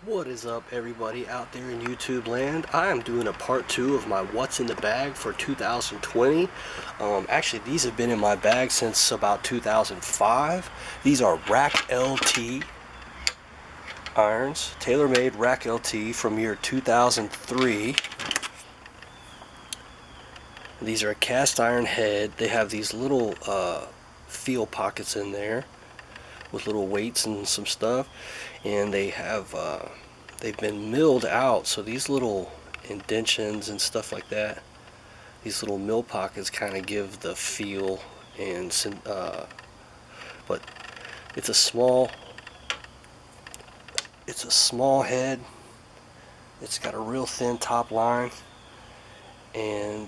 What is up, everybody out there in YouTube land? I am doing a part 2 of my what's in the bag for 2020. Actually, these have been in my bag since about 2005. These are Rac LT irons, TaylorMade Rac LT from year 2003. These are a cast iron head. They have these little feel pockets in there with little weights and some stuff, and they've been milled out, so these little indentions and stuff like that, these little mill pockets kind of give the feel. And but it's a small head. It's got a real thin top line, and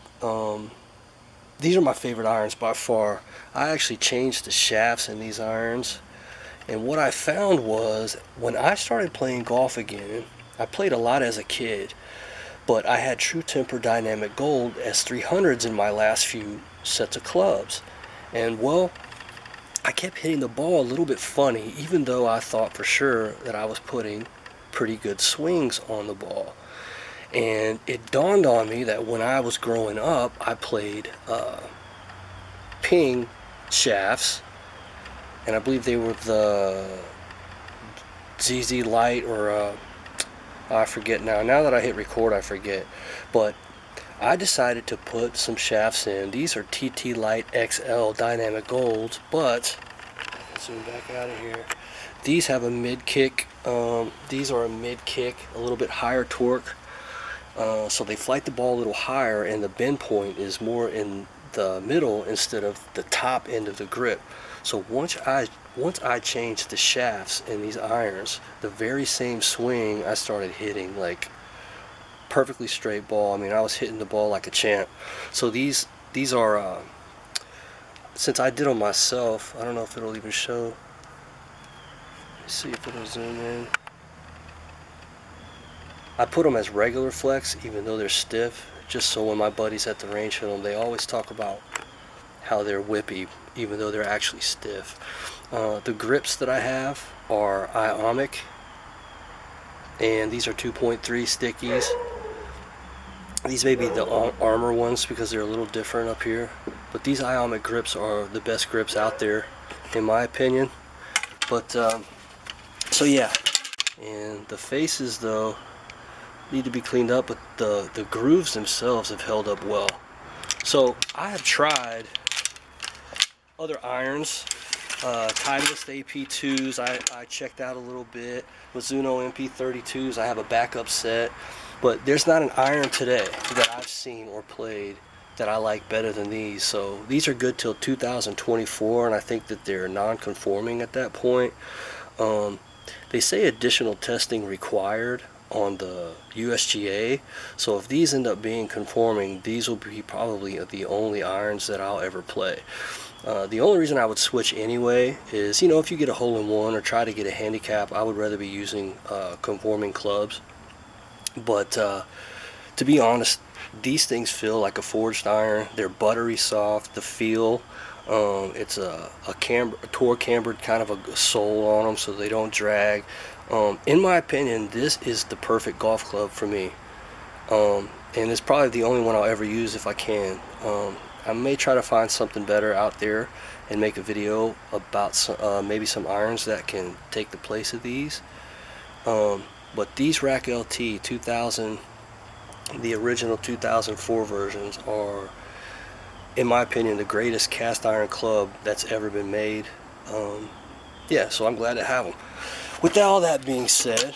these are my favorite irons by far. I actually changed the shafts in these irons. And what I found was, when I started playing golf again, I played a lot as a kid, but I had True Temper Dynamic Gold S300s in my last few sets of clubs. And well, I kept hitting the ball a little bit funny, even though I thought for sure that I was putting pretty good swings on the ball. And it dawned on me that when I was growing up, I played ping shafts, and I believe they were the ZZ Light, or I forget now. Now that I hit record, I forget. But I decided to put some shafts in. These are TT Light XL Dynamic Golds, but zoom back out of here. These have a mid kick. These are a mid kick, a little bit higher torque. So they flight the ball a little higher, and the bend point is more in the middle instead of the top end of the grip. So once I changed the shafts in these irons, the very same swing, I started hitting like perfectly straight ball. I mean, I was hitting the ball like a champ. So these are since I did them myself, I don't know if it'll even show. Let's see if it'll zoom in. I put them as regular flex, even though they're stiff, just so when my buddies at the range hit them, they always talk about how they're whippy, even though they're actually stiff. The grips that I have are ionic, and these are 2.3 stickies. These may be the armor ones because they're a little different up here, but these ionic grips are the best grips out there, in my opinion. But so yeah, and the faces though need to be cleaned up, but the grooves themselves have held up well. So I have tried other irons, Titleist AP2s I checked out a little bit, Mizuno MP32s I have a backup set, but there's not an iron today that I've seen or played that I like better than these. So these are good till 2024, and I think that they're non-conforming at that point. They say additional testing required on the USGA, so if these end up being conforming, these will be probably the only irons that I'll ever play. The only reason I would switch anyway is, you know, if you get a hole-in-one or try to get a handicap, I would rather be using conforming clubs. But to be honest, these things feel like a forged iron. They're buttery soft. The feel, it's a torque cambered kind of a sole on them, so they don't drag. In my opinion, this is the perfect golf club for me, and it's probably the only one I'll ever use if I can. I may try to find something better out there and make a video about maybe some irons that can take the place of these. But these Rac LT 2000, the original 2004 versions, are, in my opinion, the greatest cast iron club that's ever been made. Yeah, so I'm glad to have them. With all that being said,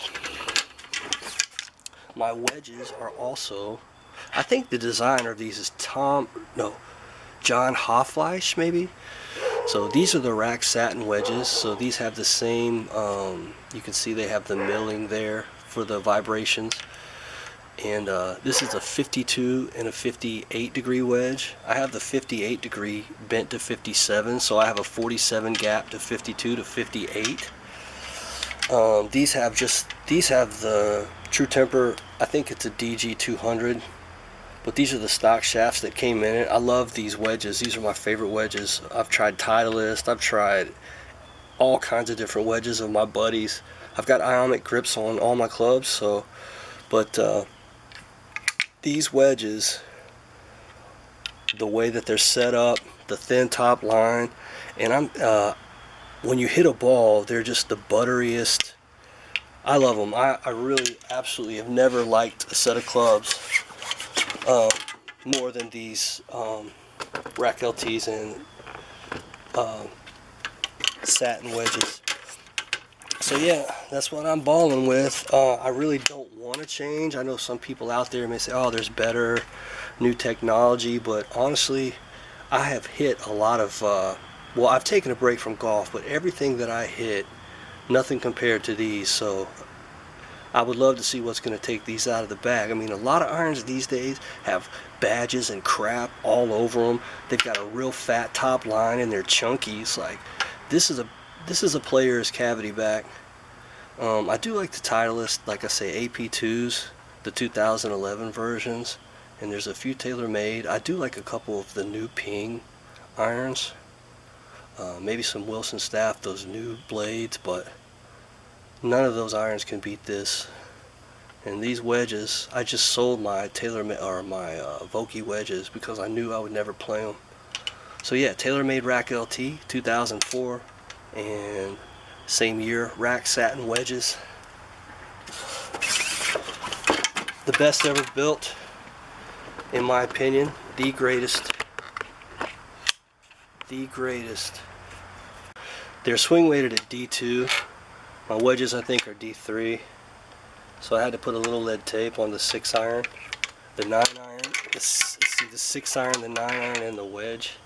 my wedges are also, I think the designer of these is John Hoffleisch, maybe. So these are the Rac Satin wedges. So these have the same, you can see they have the milling there for the vibrations. And this is a 52 and a 58 degree wedge. I have the 58 degree bent to 57, so I have a 47 gap to 52 to 58. These have the True Temper, I think it's a DG 200, but these are the stock shafts that came in it. I love these wedges. These are my favorite wedges. I've tried Titleist, I've tried all kinds of different wedges of my buddies. I've got ionic grips on all my clubs, so, but these wedges, the way that they're set up, the thin top line, and when you hit a ball, they're just the butteriest. I love them. I really absolutely have never liked a set of clubs more than these Rac LTs and Satin wedges. So yeah, that's what I'm balling with. I really don't want to change. I know some people out there may say, oh, there's better new technology, but honestly, I have hit a lot of well, I've taken a break from golf, but everything that I hit, nothing compared to these. So I would love to see what's going to take these out of the bag. I mean, a lot of irons these days have badges and crap all over them. They've got a real fat top line and they're chunky. It's like, this is a player's cavity back. I do like the Titleist, like I say, AP2s, the 2011 versions, and there's a few TaylorMade. I do like a couple of the new Ping irons. Maybe some Wilson Staff, those new blades, but none of those irons can beat this. And these wedges, I just sold my TaylorMade or my Vokey wedges because I knew I would never play them. So yeah, TaylorMade Rac LT 2004, and same year Rac Satin wedges. The best ever built, in my opinion. The greatest. The greatest. They're swing weighted at D2. My wedges, I think, are D3. So I had to put a little lead tape on the 6 iron, the 9 iron, let's see, the 6 iron, the 9 iron, and the wedge.